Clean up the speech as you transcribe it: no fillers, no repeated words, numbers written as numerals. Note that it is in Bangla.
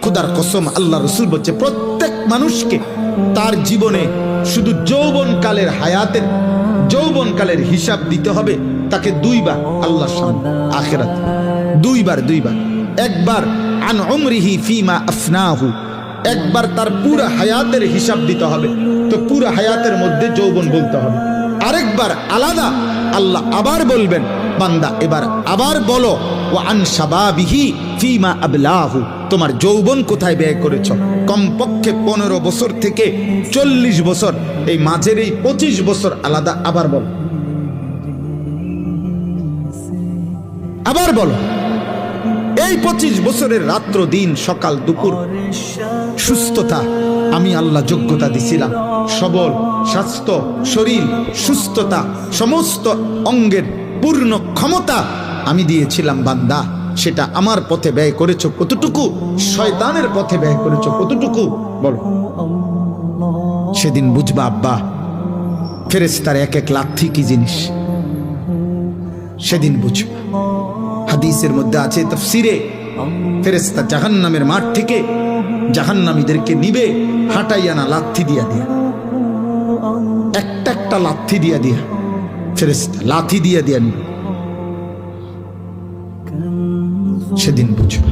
খুদার কসম, আল্লাহ রসুল বলছে প্রত্যেক মানুষকে তার জীবনে শুধু যৌবনকালের হায়াতের যৌবনকালের হিসাব দিতে হবে তাকে দুইবার আল্লাহর সামনে আখিরাত, দুইবার। একবার আন উমরিহি ফিমা আফনাহু, একবার তার পুরো হায়াতের হিসাব দিতে হবে, তো পুরো হায়াতের মধ্যে যৌবন বলতে হবে। আরেকবার আলাদা আল্লাহ আবার বলবেন, বান্দা এবার আবার বলো ওয়া আন শাবাবিহি ফিমা আবলাহু, তোমার যৌবন কোথায় ব্যয় করেছ। কমপক্ষে 15 বছর থেকে 40 বছর, এই মাঝের এই 25 বছর আলাদা আবার বলো, আবার বলো। এই 25 বছরের রাত্র দিন সকাল দুপুর সুস্থতা আমি আল্লাহ যোগ্যতা দিছিলাম, সবল স্বাস্থ্য শরীর সুস্থতা সমস্ত অঙ্গের পূর্ণ ক্ষমতা আমি দিয়েছিলাম বান্দা, সেটা আমার পথে ব্যয় করেছো কতটুকু, শয়তানের পথে ব্যয় করেছো কতটুকু বলো। সেদিন বুঝবা আব্বা ফেরেশতার এক এক লাথি কি জিনিস, সেদিন বুঝবা। হাদিসের মধ্যে আছে তাফসিরে, ফেরেশতা জাহান্নামের মাঠ থেকে জাহান্নামীদেরকে নিবে হাঁটাইয়া না লাথি দিয়া দিয়া, একটা একটা লাথি দিয়া দিয়া, ফেরেশতা লাথি দিয়া দিয়া নিবে, সেদিন বুঝবা।